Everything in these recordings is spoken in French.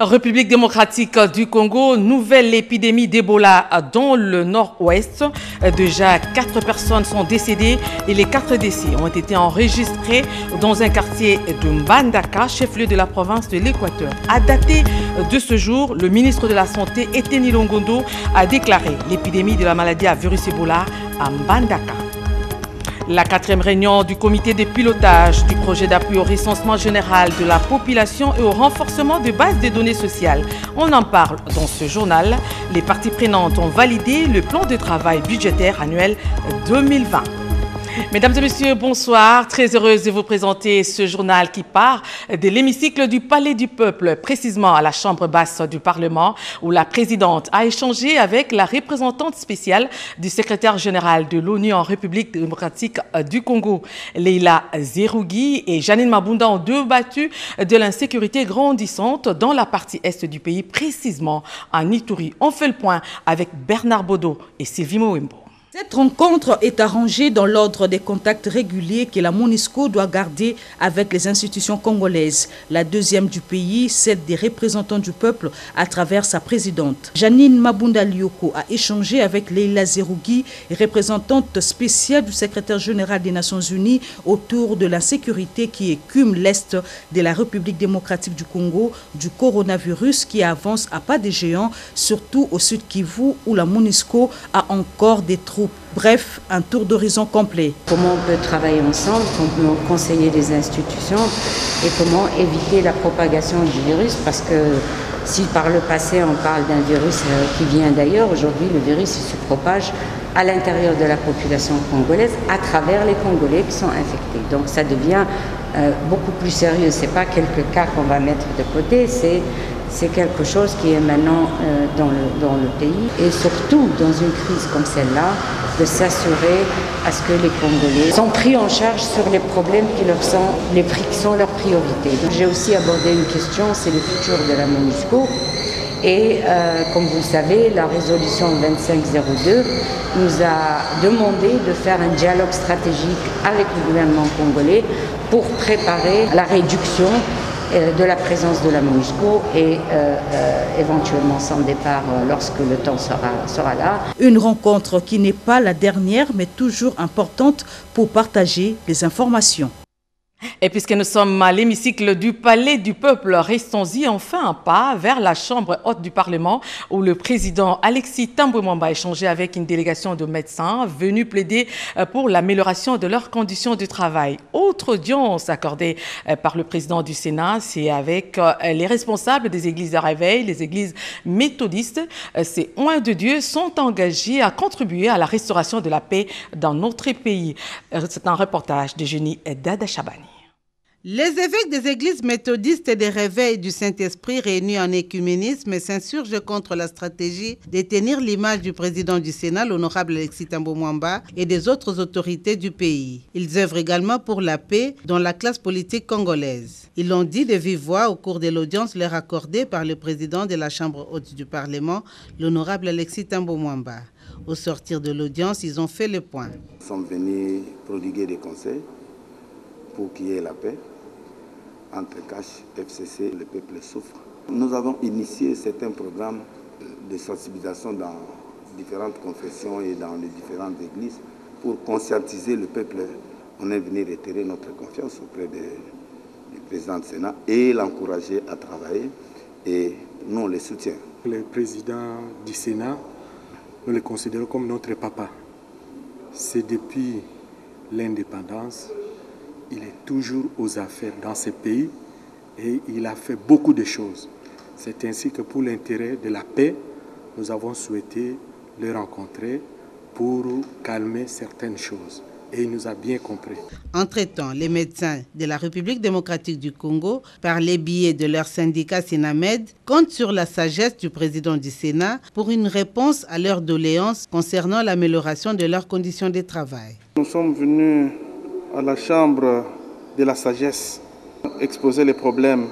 République démocratique du Congo, nouvelle épidémie d'Ebola dans le nord-ouest. Déjà 4 personnes sont décédées et les 4 décès ont été enregistrés dans un quartier de Mbandaka, chef-lieu de la province de l'Équateur. À dater de ce jour, le ministre de la Santé, Eteni Longondo, a déclaré l'épidémie de la maladie à virus Ebola à Mbandaka. La 4e réunion du comité de pilotage du projet d'appui au recensement général de la population et au renforcement de bases de données sociales. On en parle dans ce journal. Les parties prenantes ont validé le plan de travail budgétaire annuel 2020. Mesdames et messieurs, bonsoir. Très heureuse de vous présenter ce journal qui part de l'hémicycle du Palais du Peuple, précisément à la Chambre basse du Parlement, où la présidente a échangé avec la représentante spéciale du secrétaire général de l'ONU en République démocratique du Congo, Leila Zerougui, et Janine Mabunda ont débattu de l'insécurité grandissante dans la partie est du pays, précisément en Ituri. On fait le point avec Bernard Bodo et Sylvie Mouembo. Cette rencontre est arrangée dans l'ordre des contacts réguliers que la MONUSCO doit garder avec les institutions congolaises. La deuxième du pays, celle des représentants du peuple à travers sa présidente. Janine Mabunda Lioko a échangé avec Leila Zerougui, représentante spéciale du secrétaire général des Nations Unies autour de l'insécurité qui écume l'Est de la République démocratique du Congo, du coronavirus qui avance à pas de géant, surtout au sud Kivu où la MONUSCO a encore des troupes. Bref, un tour d'horizon complet. Comment on peut travailler ensemble, comment conseiller les institutions et comment éviter la propagation du virus, parce que si par le passé on parle d'un virus qui vient d'ailleurs, aujourd'hui le virus se propage à l'intérieur de la population congolaise à travers les Congolais qui sont infectés. Donc ça devient beaucoup plus sérieux. Ce n'est pas quelques cas qu'on va mettre de côté, c'est quelque chose qui est maintenant dans le pays. Et surtout, dans une crise comme celle-là, de s'assurer à ce que les Congolais sont pris en charge sur les problèmes qui sont leurs priorités. J'ai aussi abordé une question, c'est le futur de la MONUSCO. Et comme vous le savez, la résolution 2502 nous a demandé de faire un dialogue stratégique avec le gouvernement congolais pour préparer la réduction de la présence de la MONUSCO et éventuellement son départ lorsque le temps sera là. Une rencontre qui n'est pas la dernière mais toujours importante pour partager les informations. Et puisque nous sommes à l'hémicycle du Palais du Peuple, restons-y enfin un pas vers la Chambre haute du Parlement où le président Alexis Thambwe Mwamba a échangé avec une délégation de médecins venus plaider pour l'amélioration de leurs conditions de travail. Autre audience accordée par le président du Sénat, c'est avec les responsables des églises de réveil, les églises méthodistes. Ces oints de Dieu sont engagés à contribuer à la restauration de la paix dans notre pays. C'est un reportage de Jenny Dada Chabani. Les évêques des églises méthodistes et des réveils du Saint-Esprit réunis en écuménisme s'insurgent contre la stratégie de tenir l'image du président du Sénat, l'honorable Alexis Thambwe Mwamba, et des autres autorités du pays. Ils œuvrent également pour la paix dans la classe politique congolaise. Ils l'ont dit de vive voix au cours de l'audience leur accordée par le président de la Chambre haute du Parlement, l'honorable Alexis Thambwe Mwamba. Au sortir de l'audience, ils ont fait le point. Nous sommes venus prodiguer des conseils pour qu'il y ait la paix. Entre CACH, FCC, le peuple souffre. Nous avons initié certains programmes de sensibilisation dans différentes confessions et dans les différentes églises pour conscientiser le peuple. On est venu retirer notre confiance auprès du président du Sénat et l'encourager à travailler. Et nous, on les soutient. Le président du Sénat, nous le considérons comme notre papa. C'est depuis l'indépendance. Il est toujours aux affaires dans ce pays et il a fait beaucoup de choses. C'est ainsi que pour l'intérêt de la paix, nous avons souhaité le rencontrer pour calmer certaines choses. Et il nous a bien compris. Entre-temps, les médecins de la République démocratique du Congo, par les biais de leur syndicat Sinamed, comptent sur la sagesse du président du Sénat pour une réponse à leurs doléances concernant l'amélioration de leurs conditions de travail. Nous sommes venus à la Chambre de la sagesse, exposer les problèmes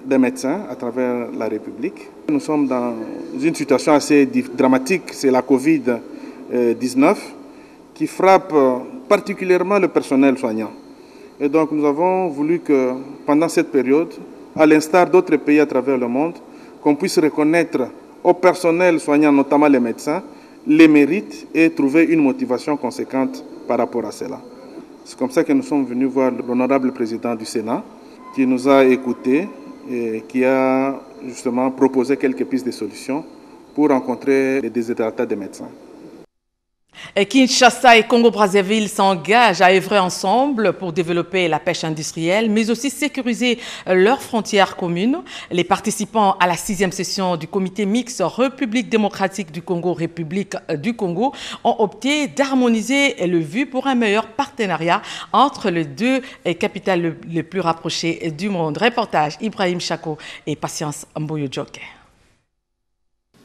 des médecins à travers la République. Nous sommes dans une situation assez dramatique, c'est la Covid-19 qui frappe particulièrement le personnel soignant. Et donc nous avons voulu que pendant cette période, à l'instar d'autres pays à travers le monde, qu'on puisse reconnaître au personnel soignant, notamment les médecins, les mérites et trouver une motivation conséquente par rapport à cela. C'est comme ça que nous sommes venus voir l'honorable président du Sénat qui nous a écoutés et qui a justement proposé quelques pistes de solutions pour rencontrer les déshydratats des médecins. Kinshasa et Congo-Brazzaville s'engagent à œuvrer ensemble pour développer la pêche industrielle, mais aussi sécuriser leurs frontières communes. Les participants à la 6e session du comité mixte République démocratique du Congo, République du Congo ont opté d'harmoniser le vu pour un meilleur partenariat entre les deux capitales les plus rapprochées du monde. Reportage Ibrahim Chako et Patience Mboyo-Djoké.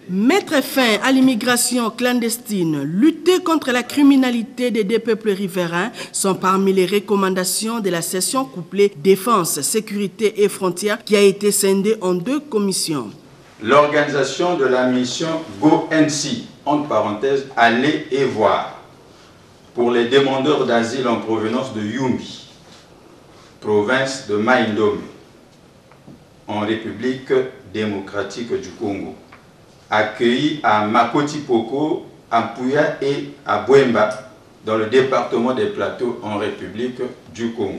Mettre fin à l'immigration clandestine, lutter contre la criminalité des deux peuples riverains sont parmi les recommandations de la session couplée Défense, Sécurité et Frontières qui a été scindée en 2 commissions. L'organisation de la mission GoNC, entre parenthèses, aller et voir, pour les demandeurs d'asile en provenance de Yumbi, province de Mai-Ndombe, en République démocratique du Congo, accueillis à Makoti-Poko, à Mpuya et à Bwemba, dans le département des Plateaux en République du Congo.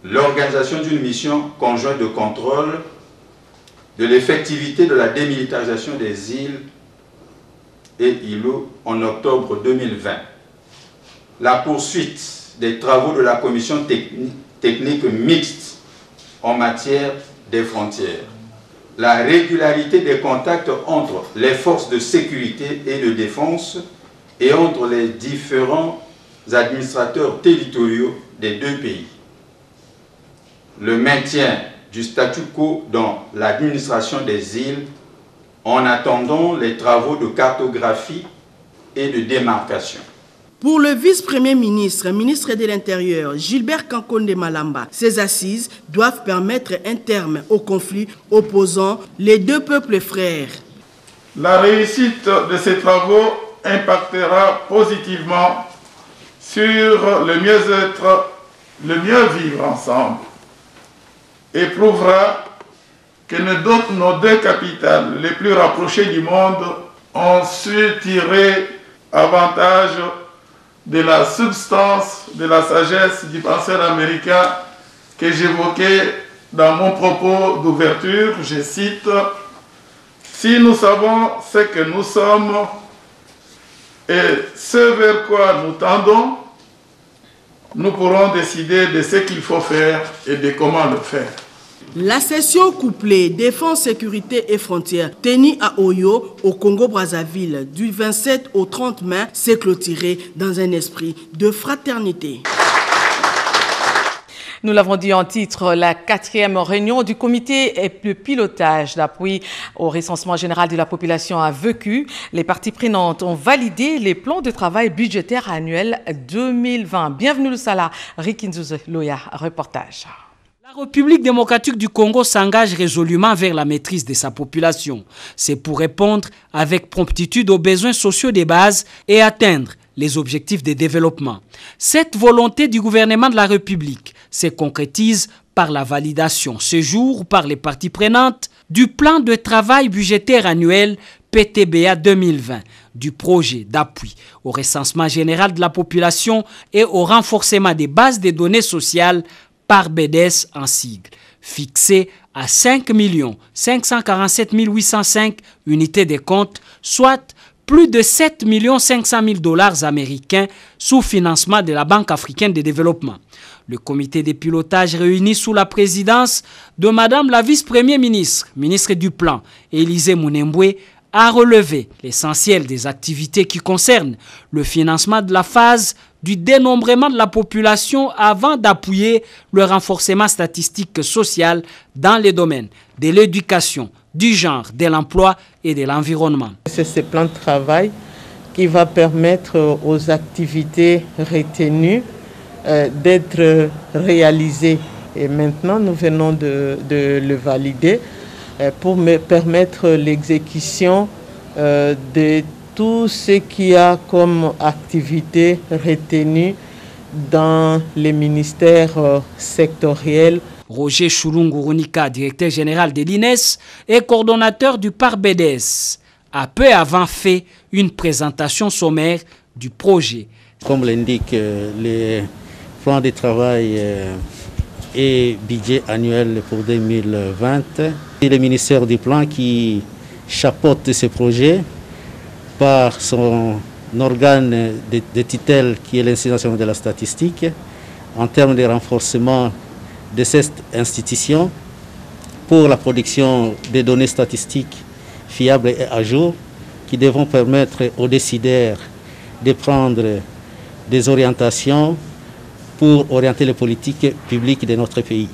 L'organisation d'une mission conjointe de contrôle de l'effectivité de la démilitarisation des îles et îlots en octobre 2020. La poursuite des travaux de la commission technique mixte en matière des frontières. La régularité des contacts entre les forces de sécurité et de défense et entre les différents administrateurs territoriaux des 2 pays. Le maintien du statu quo dans l'administration des îles en attendant les travaux de cartographie et de démarcation. Pour le vice-premier ministre, ministre de l'Intérieur, Gilbert Kankonde Malamba, ces assises doivent permettre un terme au conflit opposant les 2 peuples frères. La réussite de ces travaux impactera positivement sur le mieux-être, le mieux-vivre ensemble et prouvera que nos 2 capitales les plus rapprochées du monde ont su tirer avantage de la substance, de la sagesse du penseur américain que j'évoquais dans mon propos d'ouverture. Je cite, « Si nous savons ce que nous sommes et ce vers quoi nous tendons, nous pourrons décider de ce qu'il faut faire et de comment le faire. » La session couplée Défense, Sécurité et Frontières tenue à Oyo, au Congo-Brazzaville, du 27 au 30 mai, s'est clôturée dans un esprit de fraternité. Nous l'avons dit en titre, la 4e réunion du comité de pilotage d'appui au recensement général de la population a vécu. Les parties prenantes ont validé les plans de travail budgétaire annuels 2020. Bienvenue le Salah, Rikinzouze Loya, reportage. La République démocratique du Congo s'engage résolument vers la maîtrise de sa population. C'est pour répondre avec promptitude aux besoins sociaux de base et atteindre les objectifs de développement. Cette volonté du gouvernement de la République se concrétise par la validation ce jour par les parties prenantes du plan de travail budgétaire annuel PTBA 2020, du projet d'appui au recensement général de la population et au renforcement des bases de données sociales par BDS en sigle, fixé à 5 547 805 unités de compte, soit plus de 7 500 000 $ américains sous financement de la Banque africaine de développement. Le comité de pilotage réuni sous la présidence de Madame la vice-première ministre, ministre du Plan, Élisée Mounemboué, a relevé l'essentiel des activités qui concernent le financement de la phase du dénombrement de la population avant d'appuyer le renforcement statistique social dans les domaines de l'éducation, du genre, de l'emploi et de l'environnement. C'est ce plan de travail qui va permettre aux activités retenues d'être réalisées. Et maintenant, nous venons de le valider pour me permettre l'exécution de tout ce qu'il y a comme activité retenue dans les ministères sectoriels. Roger Choulungurunika, directeur général de l'INES et coordonnateur du PARBEDES, a peu avant fait une présentation sommaire du projet. Comme l'indique les plans de travail et budget annuel pour 2020, c'est le ministère du Plan qui chapeaute ce projet par son organe de tutelle qui est l'Institut national de la statistique en termes de renforcement de cette institution pour la production des données statistiques fiables et à jour qui devront permettre aux décideurs de prendre des orientations pour orienter les politiques publiques de notre pays.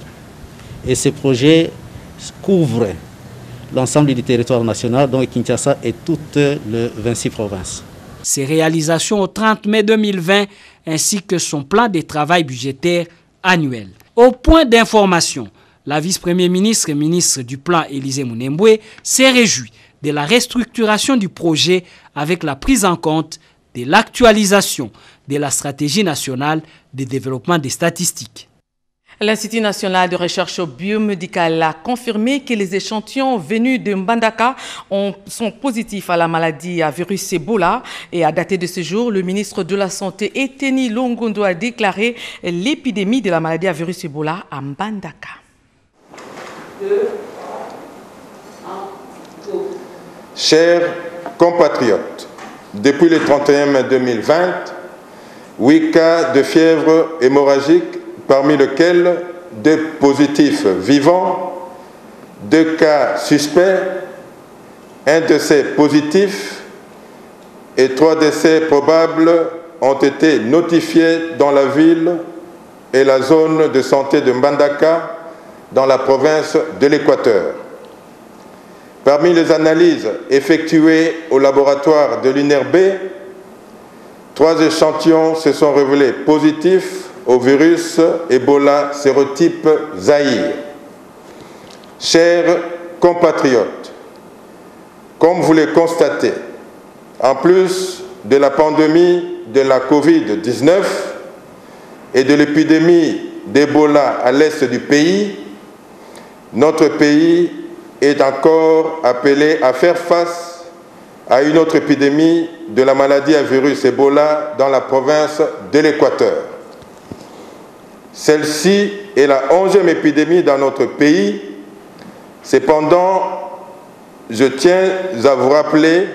Et ce projet couvre l'ensemble du territoire national, dont Kinshasa et toutes les 26 provinces. Ses réalisations au 30 mai 2020 ainsi que son plan de travail budgétaire annuel. Au point d'information, la vice-première ministre et ministre du Plan Élisée Mounemboué s'est réjouie de la restructuration du projet avec la prise en compte de l'actualisation de la stratégie nationale de développement des statistiques. L'Institut national de recherche biomédicale a confirmé que les échantillons venus de Mbandaka sont positifs à la maladie à virus Ebola. Et à dater de ce jour, le ministre de la Santé, Eteni Longondo, a déclaré l'épidémie de la maladie à virus Ebola à Mbandaka. Chers compatriotes, depuis le 31 mai 2020, 8 cas de fièvre hémorragique, parmi lesquels 2 positifs vivants, 2 cas suspects, 1 décès positif et 3 décès probables ont été notifiés dans la ville et la zone de santé de Mbandaka dans la province de l'Équateur. Parmi les analyses effectuées au laboratoire de l'INRB, 3 échantillons se sont révélés positifs au virus Ebola sérotype Zaïre. Chers compatriotes, comme vous le constatez, en plus de la pandémie de la Covid-19 et de l'épidémie d'Ebola à l'est du pays, notre pays est encore appelé à faire face à une autre épidémie de la maladie à virus Ebola dans la province de l'Équateur. Celle-ci est la 11e épidémie dans notre pays. Cependant, je tiens à vous rappeler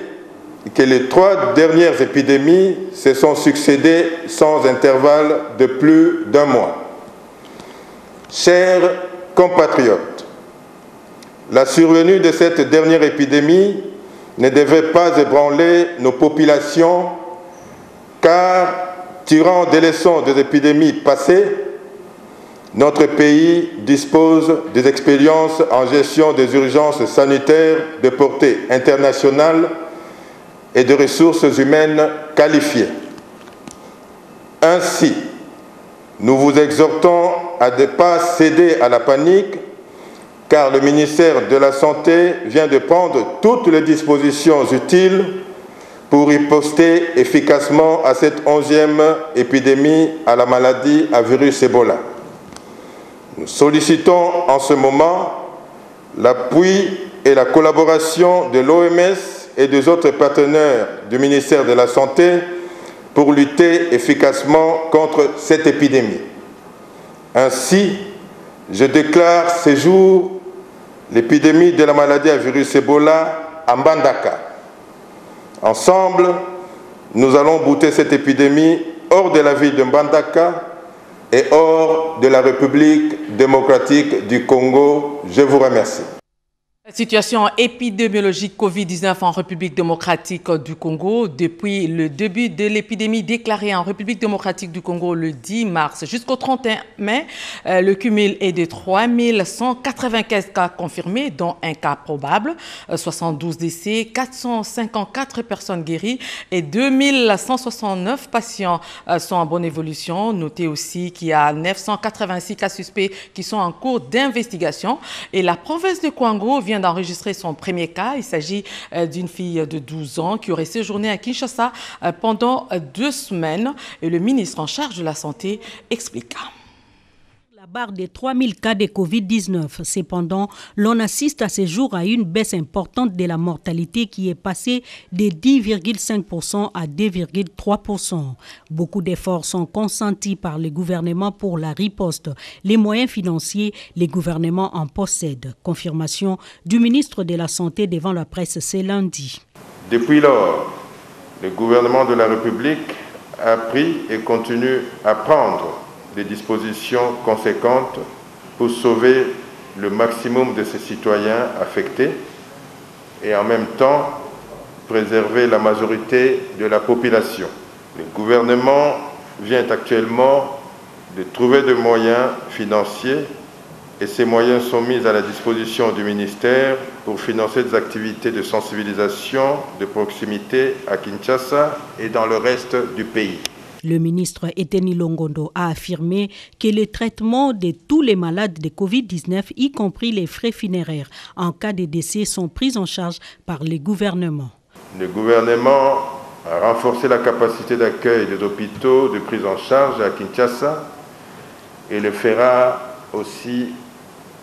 que les 3 dernières épidémies se sont succédées sans intervalle de plus d'1 mois. Chers compatriotes, la survenue de cette dernière épidémie ne devait pas ébranler nos populations, car, tirant des leçons des épidémies passées, notre pays dispose des expériences en gestion des urgences sanitaires de portée internationale et de ressources humaines qualifiées. Ainsi, nous vous exhortons à ne pas céder à la panique, car le ministère de la Santé vient de prendre toutes les dispositions utiles pour riposter efficacement à cette 11e épidémie à la maladie à virus Ebola. Nous sollicitons en ce moment l'appui et la collaboration de l'OMS et des autres partenaires du ministère de la Santé pour lutter efficacement contre cette épidémie. Ainsi, je déclare ce jour l'épidémie de la maladie à virus Ebola à Mbandaka. Ensemble, nous allons bouter cette épidémie hors de la ville de Mbandaka et hors de la République démocratique du Congo. Je vous remercie. Situation épidémiologique Covid-19 en République démocratique du Congo. Depuis le début de l'épidémie déclarée en République démocratique du Congo le 10 mars jusqu'au 31 mai, le cumul est de 3195 cas confirmés, dont 1 cas probable, 72 décès, 454 personnes guéries et 2169 patients sont en bonne évolution. Notez aussi qu'il y a 986 cas suspects qui sont en cours d'investigation. Et la province de Kwango vient d'enregistrer son premier cas. Il s'agit d'une fille de 12 ans qui aurait séjourné à Kinshasa pendant 2 semaines. Et le ministre en charge de la Santé expliqua. La barre des 3000 cas de Covid-19. Cependant, l'on assiste à ce jour à une baisse importante de la mortalité qui est passée de 10,5% à 2,3%. Beaucoup d'efforts sont consentis par le gouvernement pour la riposte. Les moyens financiers, le gouvernement en possède. Confirmation du ministre de la Santé devant la presse ce lundi. Depuis lors, le gouvernement de la République a pris et continue à prendre des dispositions conséquentes pour sauver le maximum de ses citoyens affectés et en même temps préserver la majorité de la population. Le gouvernement vient actuellement de trouver des moyens financiers et ces moyens sont mis à la disposition du ministère pour financer des activités de sensibilisation de proximité à Kinshasa et dans le reste du pays. Le ministre Eteni Longondo a affirmé que le traitement de tous les malades de Covid-19, y compris les frais funéraires en cas de décès, sont pris en charge par le gouvernement. Le gouvernement a renforcé la capacité d'accueil des hôpitaux de prise en charge à Kinshasa et le fera aussi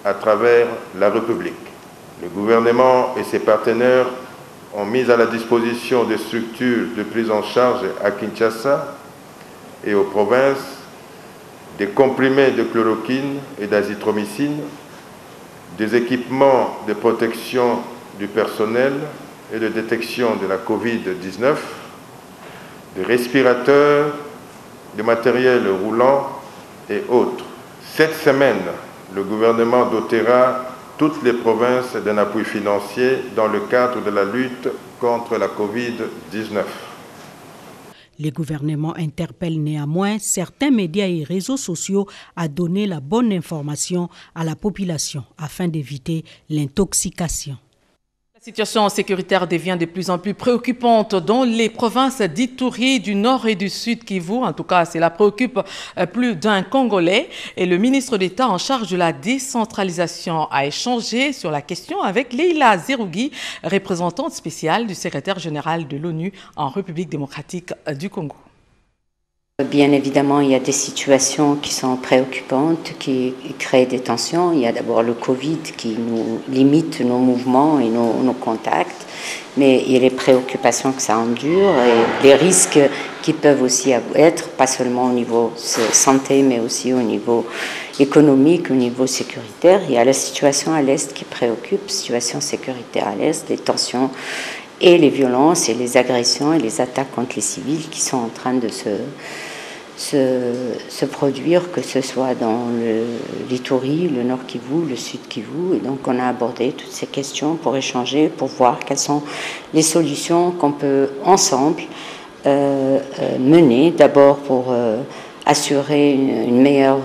à travers la République. Le gouvernement et ses partenaires ont mis à la disposition des structures de prise en charge à Kinshasa et aux provinces des comprimés de chloroquine et d'azithromycine, des équipements de protection du personnel et de détection de la Covid-19, des respirateurs, des matériels roulants et autres. Cette semaine, le gouvernement dotera toutes les provinces d'un appui financier dans le cadre de la lutte contre la Covid-19. Le gouvernement interpelle néanmoins certains médias et réseaux sociaux à donner la bonne information à la population afin d'éviter l'intoxication. La situation sécuritaire devient de plus en plus préoccupante dans les provinces d'Ituri, du Nord et du Sud Kivu. En tout cas, cela préoccupe plus d'un Congolais. Et le ministre d'État en charge de la décentralisation a échangé sur la question avec Leila Zerougui, représentante spéciale du secrétaire général de l'ONU en République démocratique du Congo. Bien évidemment, il y a des situations qui sont préoccupantes, qui créent des tensions. Il y a d'abord le Covid qui nous limite nos mouvements et nos contacts, mais il y a les préoccupations que ça endure et les risques qui peuvent aussi être, pas seulement au niveau santé, mais aussi au niveau économique, au niveau sécuritaire. Il y a la situation à l'Est qui préoccupe, situation sécuritaire à l'Est, les tensions et les violences et les agressions et les attaques contre les civils qui sont en train de se produire, que ce soit dans l'Ituri, le Nord Kivu, le Sud Kivu. Et donc on a abordé toutes ces questions pour échanger, pour voir quelles sont les solutions qu'on peut ensemble mener. D'abord pour assurer une meilleure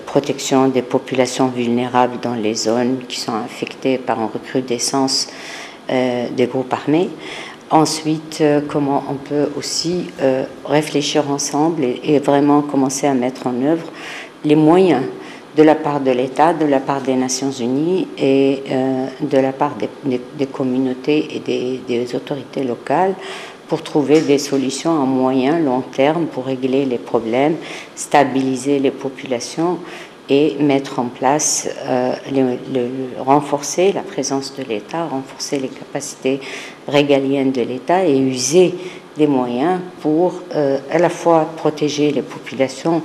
protection des populations vulnérables dans les zones qui sont affectées par une recrudescence des groupes armés. Ensuite, comment on peut aussi réfléchir ensemble et vraiment commencer à mettre en œuvre les moyens de la part de l'État, de la part des Nations Unies et de la part des communautés et des autorités locales pour trouver des solutions à moyen, long terme pour régler les problèmes, stabiliser les populations et mettre en place, renforcer la présence de l'État, renforcer les capacités régaliennes de l'État et user des moyens pour à la fois protéger les populations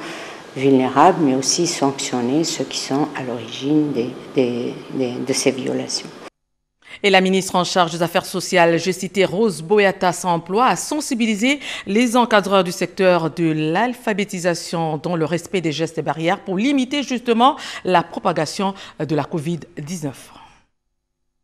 vulnérables, mais aussi sanctionner ceux qui sont à l'origine de ces violations. Et la ministre en charge des Affaires sociales, je citais Rose Boyata, s'emploie à sensibiliser les encadreurs du secteur de l'alphabétisation dans le respect des gestes et barrières pour limiter justement la propagation de la Covid-19.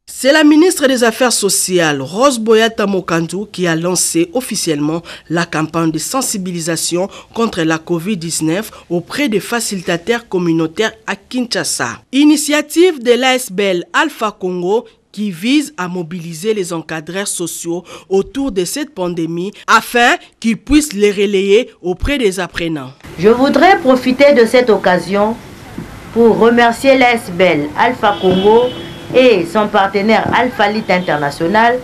C'est la ministre des Affaires sociales, Rose Boyata Mokantou, qui a lancé officiellement la campagne de sensibilisation contre la Covid-19 auprès des facilitateurs communautaires à Kinshasa. Initiative de l'ASBL Alpha Congo qui vise à mobiliser les encadreurs sociaux autour de cette pandémie afin qu'ils puissent les relayer auprès des apprenants. Je voudrais profiter de cette occasion pour remercier l'ASBL Alpha Congo et son partenaire Alpha Lit International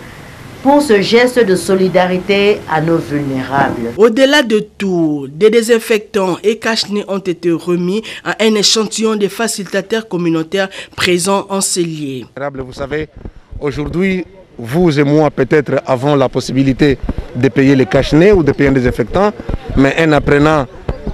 pour ce geste de solidarité à nos vulnérables. Au-delà de tout, des désinfectants et cache-nez ont été remis à un échantillon des facilitateurs communautaires présents en Cellier. Vous savez, aujourd'hui, vous et moi peut-être avons la possibilité de payer les cache-nez ou de payer un désinfectant, mais un apprenant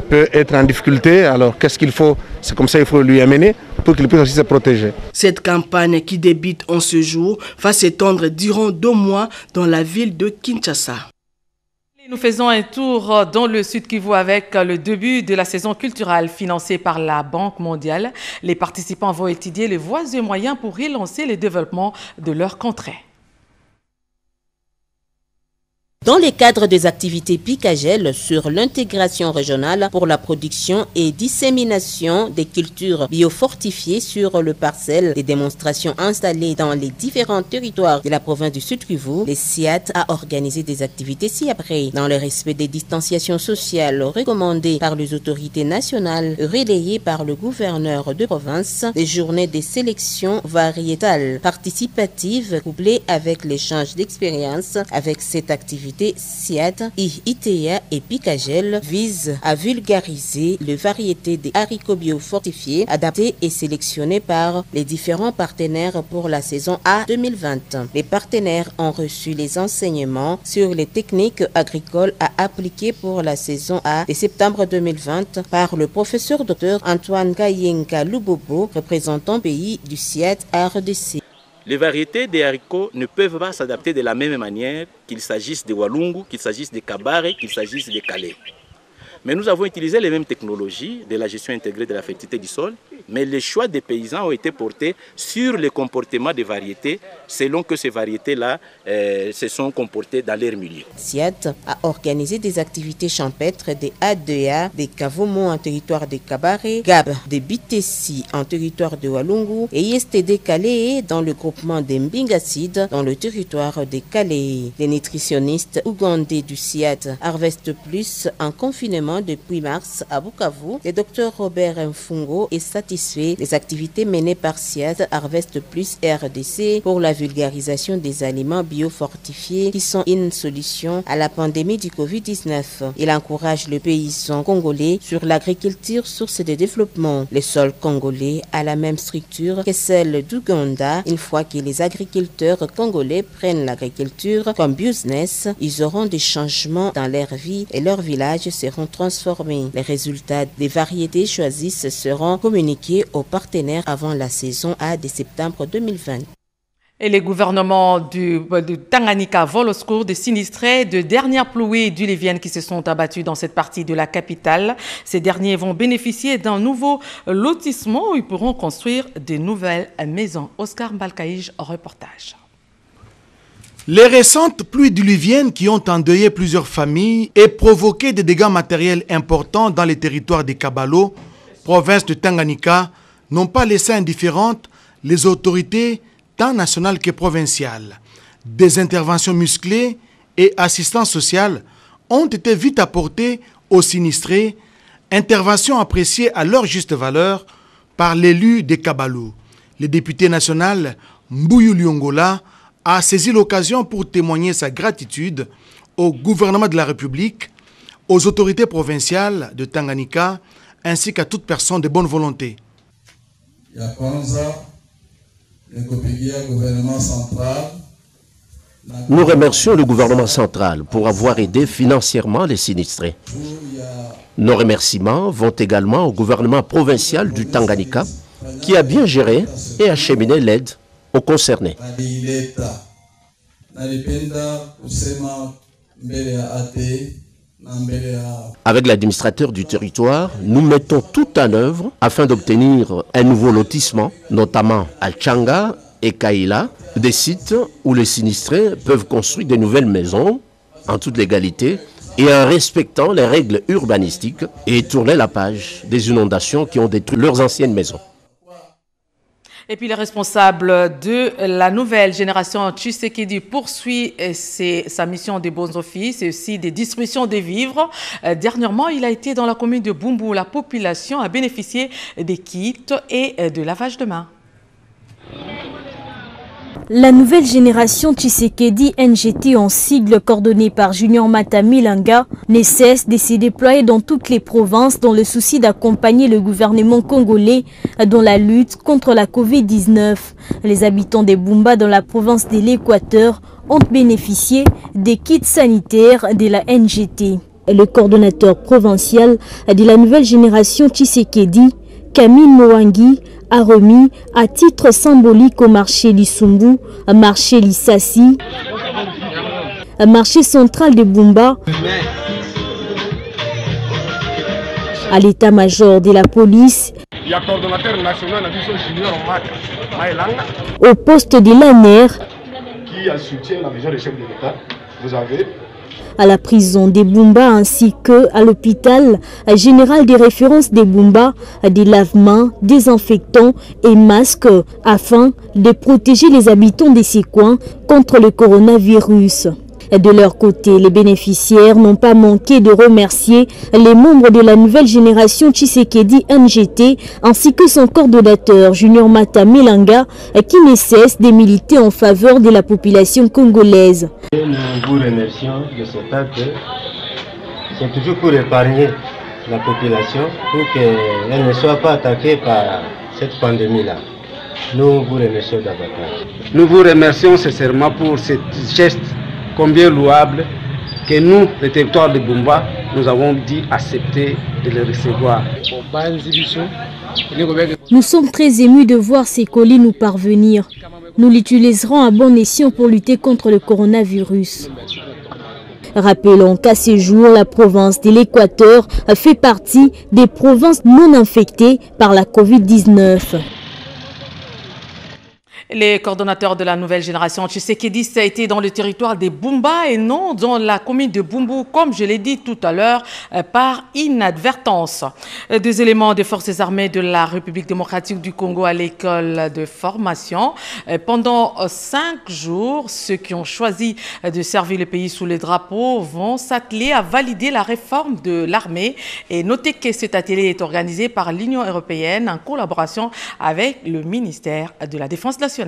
peut être en difficulté, alors qu'est-ce qu'il faut? C'est comme ça qu'il faut lui amener pour qu'il puisse aussi se protéger. Cette campagne qui débute en ce jour va s'étendre durant 2 mois dans la ville de Kinshasa. Nous faisons un tour dans le Sud Kivu avec le début de la saison culturelle financée par la Banque mondiale. Les participants vont étudier les voies et moyens pour relancer le développement de leur contrée. Dans le cadre des activités Picagel sur l'intégration régionale pour la production et dissémination des cultures biofortifiées sur le parcelle, des démonstrations installées dans les différents territoires de la province du Sud Kivu, les SIAT a organisé des activités ci-après dans le respect des distanciations sociales recommandées par les autorités nationales, relayées par le gouverneur de province, des journées de sélection variétale participative couplées avec l'échange d'expériences avec cette activité. SIAT, ITA et Picagel visent à vulgariser les variétés des haricots biofortifiés adaptés et sélectionnés par les différents partenaires pour la saison A 2020. Les partenaires ont reçu les enseignements sur les techniques agricoles à appliquer pour la saison A de septembre 2020 par le professeur Dr Antoine Kayenka Lubobo, représentant pays du SIAT RDC. Les variétés des haricots ne peuvent pas s'adapter de la même manière qu'il s'agisse de Walungu, qu'il s'agisse de Kabare, qu'il s'agisse de Calais. Mais nous avons utilisé les mêmes technologies de la gestion intégrée de la fertilité du sol, mais les choix des paysans ont été portés sur le comportement des variétés selon que ces variétés-là se sont comportées dans leur milieu. SIAT a organisé des activités champêtres des A2A, des Kavomo en territoire de Kabare, GAB de Bitessi en territoire de Walungu et ISTD Calais dans le groupement des Mbingasid dans le territoire de Calais. Les nutritionnistes ougandais du SIAT Harvest Plus en confinement depuis mars à Bukavu, le docteur Robert Mfungo est satisfait des activités menées par SIAT Harvest Plus RDC pour la vulgarisation des aliments biofortifiés qui sont une solution à la pandémie du Covid-19. Il encourage le paysan congolais sur l'agriculture source de développement. Le sol congolais a la même structure que celle d'Ouganda. Une fois que les agriculteurs congolais prennent l'agriculture comme business, ils auront des changements dans leur vie et leurs villages seront transformés. Les résultats des variétés choisies seront communiqués aux partenaires avant la saison A de septembre 2020. Et les gouvernements du Tanganyika volent au secours des sinistrés de dernières pluies diluviennes qui se sont abattues dans cette partie de la capitale. Ces derniers vont bénéficier d'un nouveau lotissement où ils pourront construire de nouvelles maisons. Oscar Mbalkaïj, reportage. Les récentes pluies diluviennes qui ont endeuillé plusieurs familles et provoqué des dégâts matériels importants dans les territoires de Kabalo, province de Tanganyika, n'ont pas laissé indifférentes les autorités tant nationales que provinciales. Des interventions musclées et assistance sociale ont été vite apportées aux sinistrés, interventions appréciées à leur juste valeur par l'élu de Kabalo. Le député national Mbuyu Lyongola a saisi l'occasion pour témoigner sa gratitude au gouvernement de la République, aux autorités provinciales de Tanganyika, ainsi qu'à toute personne de bonne volonté. Nous remercions le gouvernement central pour avoir aidé financièrement les sinistrés. Nos remerciements vont également au gouvernement provincial du Tanganyika qui a bien géré et acheminé l'aide aux concernés. Avec l'administrateur du territoire, nous mettons tout en œuvre afin d'obtenir un nouveau lotissement, notamment à Tchanga et Kaila, des sites où les sinistrés peuvent construire de nouvelles maisons en toute légalité et en respectant les règles urbanistiques et tourner la page des inondations qui ont détruit leurs anciennes maisons. Et puis, le responsable de la nouvelle génération Tshisekedi poursuit sa mission de bons offices et aussi des distributions de vivres. Dernièrement, il a été dans la commune de Bumbu où la population a bénéficié des kits et de lavage de mains. La nouvelle génération Tshisekedi NGT en sigle coordonnée par Junior Mata Milanga ne cesse de se déployer dans toutes les provinces dans le souci d'accompagner le gouvernement congolais dans la lutte contre la Covid-19. Les habitants des Bumba dans la province de l'Équateur ont bénéficié des kits sanitaires de la NGT. Le coordonnateur provincial de la nouvelle génération Tshisekedi, Camille Mwangi, a remis à titre symbolique au marché Lissumbu, marché Lissassi, marché central de Bumba, à l'état-major de la police, au poste de l'ANER, qui a soutien la maison des chefs de l'État. Vous avez à la prison des Bumba ainsi que à l'hôpital général des références des Bumba, des lavements, désinfectants et masques afin de protéger les habitants de ces coins contre le coronavirus. De leur côté, les bénéficiaires n'ont pas manqué de remercier les membres de la nouvelle génération Tshisekedi NGT ainsi que son coordonnateur Junior Mata Milanga qui ne cesse de militer en faveur de la population congolaise. Nous vous remercions de cet acte. C'est toujours pour épargner la population pour qu'elle ne soit pas attaquée par cette pandémie-là. Nous vous remercions davantage. Nous vous remercions sincèrement pour ce geste combien louable que nous, le territoire de Bumba, nous avons dit accepter de le recevoir. Nous sommes très émus de voir ces colis nous parvenir. Nous l'utiliserons à bon escient pour lutter contre le coronavirus. Rappelons qu'à ce jour, la province de l'Équateur fait partie des provinces non infectées par la Covid-19. Les coordonnateurs de la nouvelle génération Tshisekedi a été dans le territoire des Bumba et non dans la commune de Bumbu, comme je l'ai dit tout à l'heure, par inadvertance. Des éléments des forces armées de la République démocratique du Congo à l'école de formation. Pendant 5 jours, ceux qui ont choisi de servir le pays sous les drapeaux vont s'atteler à valider la réforme de l'armée. Et notez que cet atelier est organisé par l'Union européenne en collaboration avec le ministère de la Défense nationale.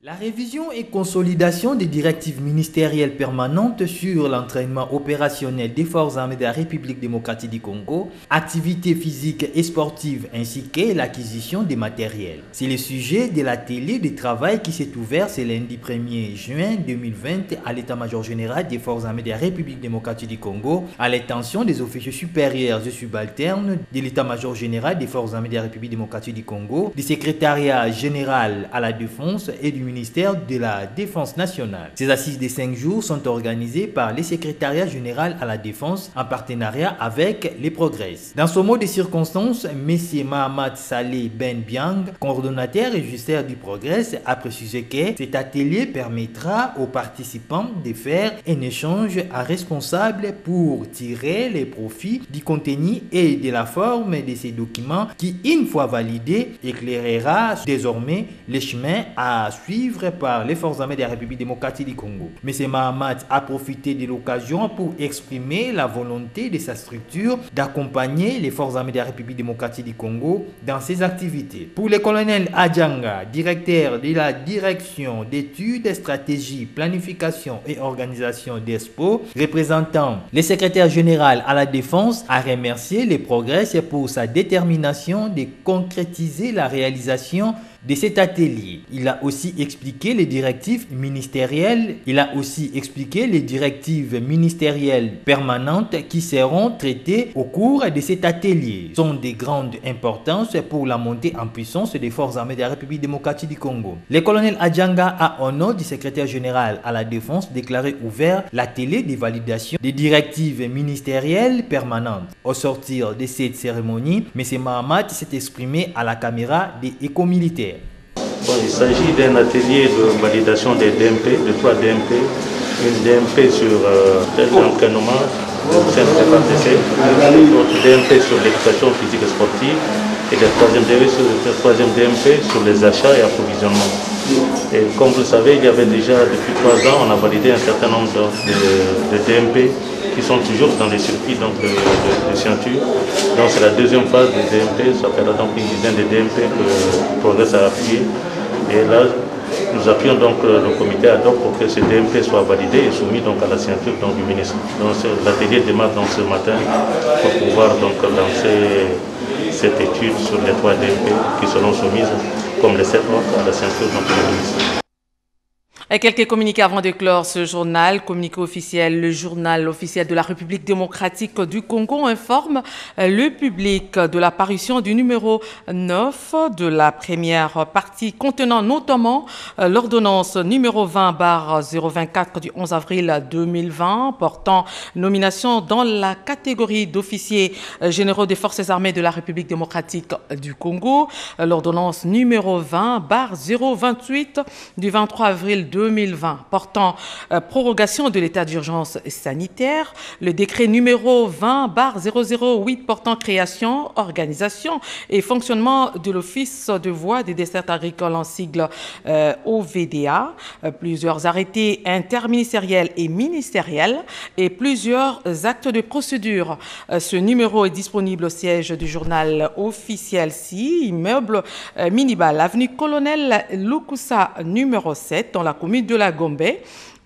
La révision et consolidation des directives ministérielles permanentes sur l'entraînement opérationnel des forces armées de la République démocratique du Congo, activités physiques et sportives ainsi que l'acquisition des matériels. C'est le sujet de l'atelier de travail qui s'est ouvert ce lundi 1er juin 2020 à l'état-major général des forces armées de la République démocratique du Congo, à l'intention des officiers supérieurs et subalternes de l'état-major général des forces armées de la République démocratique du Congo, du secrétariat général à la défense et du ministère de la Défense nationale. Ces assises de 5 jours sont organisées par le secrétariat général à la défense en partenariat avec les Progrès. Dans ce mot de circonstance, M. Mahamat Saleh Ben Biang, coordonnateur et régisseur du Progrès, a précisé que cet atelier permettra aux participants de faire un échange à responsable pour tirer les profits du contenu et de la forme de ces documents qui, une fois validés, éclairera désormais les chemins à suivre par les forces armées de la République démocratique du Congo. M. Mahamat a profité de l'occasion pour exprimer la volonté de sa structure d'accompagner les forces armées de la République démocratique du Congo dans ses activités. Pour le colonel Adjanga, directeur de la direction d'études, stratégie, planification et organisation d'ESPO, représentant le secrétaire général à la défense, a remercié les Progrès pour sa détermination de concrétiser la réalisation de cet atelier. Il a aussi expliqué les directives ministérielles. Permanentes qui seront traitées au cours de cet atelier. Sont de grande importance pour la montée en puissance des forces armées de la République démocratique du Congo. Le colonel Adjanga a, au nom du secrétaire général à la défense, déclaré ouvert l'atelier de validation des directives ministérielles permanentes. Au sortir de cette cérémonie, M. Mahamat s'est exprimé à la caméra des éco-militaires. Bon, il s'agit d'un atelier de validation des DMP, de 3 DMP, une DMP sur l'entraînement au sein de FATC, l'autre DMP sur l'éducation physique et sportive et le troisième DMP sur les achats et approvisionnement. Et comme vous le savez, il y avait déjà depuis 3 ans, on a validé un certain nombre de DMP qui sont toujours dans les circuits de ceinture. Donc c'est la deuxième phase des DMP, ça fera donc une dizaine de DMP que le Progrès a appuyé. Et là, nous Nous appuyons donc le comité ad hoc pour que ce DMP soit validé et soumis donc à la signature donc, du ministre. Donc l'atelier démarre donc ce matin pour pouvoir donc lancer cette étude sur les 3 DMP qui seront soumises comme les 7 autres à la signature donc, du ministre. Et quelques communiqués avant de clore ce journal. Communiqué officiel, le journal officiel de la République démocratique du Congo informe le public de la parution du numéro 9 de la première partie contenant notamment l'ordonnance numéro 20/024 du 11 avril 2020 portant nomination dans la catégorie d'officiers généraux des forces armées de la République démocratique du Congo. L'ordonnance numéro 20/028 du 23 avril 2020 portant prorogation de l'état d'urgence sanitaire, le décret numéro 20/008 portant création, organisation et fonctionnement de l'Office de voies des dessertes agricoles en sigle OVDA, plusieurs arrêtés interministériels et ministériels et plusieurs actes de procédure. Ce numéro est disponible au siège du journal officiel SI, immeuble Minibal, avenue Colonel Lukusa numéro 7 dans la commune de la Gombe,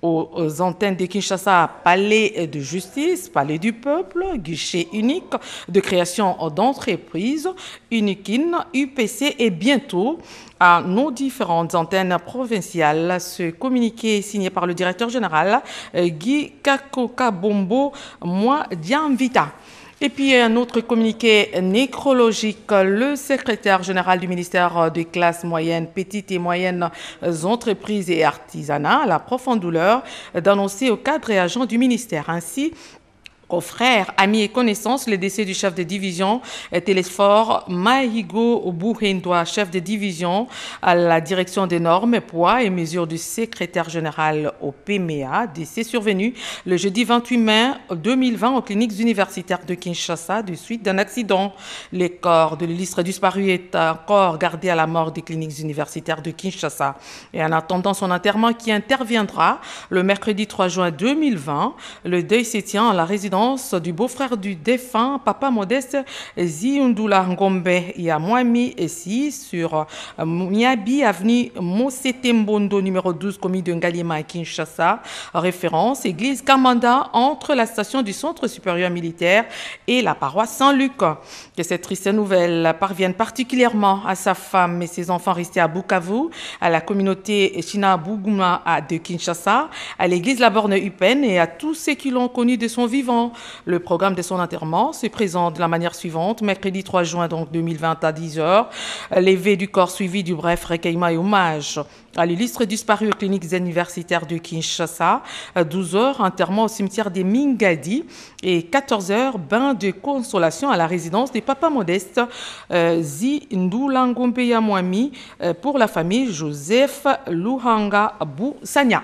aux antennes de Kinshasa, palais de justice, palais du peuple, guichet unique de création d'entreprises, Unikin, UPC et bientôt à nos différentes antennes provinciales. Ce communiqué est signé par le directeur général Guy Kakoka Bombo Diamvita. Et puis un autre communiqué nécrologique, le secrétaire général du ministère des classes moyennes, petites et moyennes entreprises et artisanat a la profonde douleur d'annoncer aux cadres et agents du ministère ainsi aux frères, amis et connaissances, le décès du chef de division Télésphore Mahigo Bouhendoa, chef de division à la direction des normes, poids et mesures du secrétaire général au PMEA, décès survenu le jeudi 28 mai 2020 aux cliniques universitaires de Kinshasa de suite d'un accident. Le corps de l'illustre disparu est encore gardé à la mort des cliniques universitaires de Kinshasa. Et en attendant son enterrement qui interviendra le mercredi 3 juin 2020, le deuil se tient à la résidence du beau-frère du défunt, Papa Modeste Ziundula Ngombe Yamwami, ici sur Miabi, avenue Mosetembondo, numéro 12, commune de Ngaliema à Kinshasa. Référence, église Kamanda, entre la station du Centre supérieur militaire et la paroisse Saint-Luc. Que cette triste nouvelle parvienne particulièrement à sa femme et ses enfants restés à Bukavu, à la communauté China Buguma de Kinshasa, à l'église La Borne Upen et à tous ceux qui l'ont connu de son vivant. Le programme de son enterrement se présente de la manière suivante. Mercredi 3 juin donc 2020 à 10h, l'éveil du corps suivi du bref recueillement et hommage à l'illustre disparu aux cliniques universitaires de Kinshasa. 12h, enterrement au cimetière des Mingadi et 14h, bain de consolation à la résidence des Papa Modeste Zindulangombe Yamwami pour la famille Joseph Luhanga Boussania.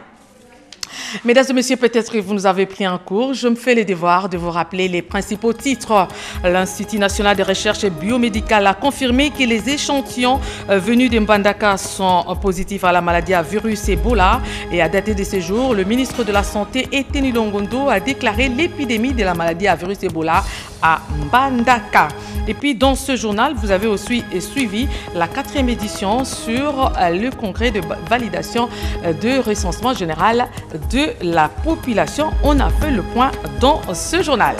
Mesdames et messieurs, peut-être que vous nous avez pris en cours. Je me fais le devoir de vous rappeler les principaux titres. L'Institut national de recherche biomédicale a confirmé que les échantillons venus de Mbandaka sont positifs à la maladie à virus Ebola. Et à dater de ce jour, le ministre de la Santé, Eteni Longondo, a déclaré l'épidémie de la maladie à virus Ebola à Mbandaka. Et puis, dans ce journal, vous avez aussi suivi la 4e édition sur le congrès de validation de recensement général de la population. On a fait le point dans ce journal.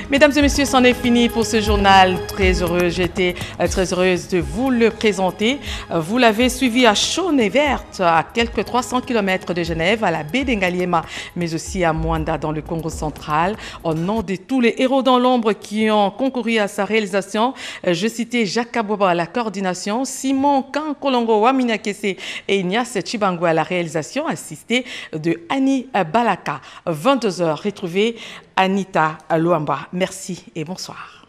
Mesdames et messieurs, c'en est fini pour ce journal. Très heureux, j'étais très heureuse de vous le présenter. Vous l'avez suivi à Chaunes-Verte, à quelques 300 km de Genève, à la baie d'Engaliema, mais aussi à Mwanda dans le Congo central. Au nom de tous les héros dans l'ombre qui ont concouru à sa réalisation, je citais Jacques Kabouba à la coordination, Simon Kankolongo Waminakese et Ignace Chibango à la réalisation, assisté de Annie Balaka. 22h, retrouvez Anita Luamba. Merci et bonsoir.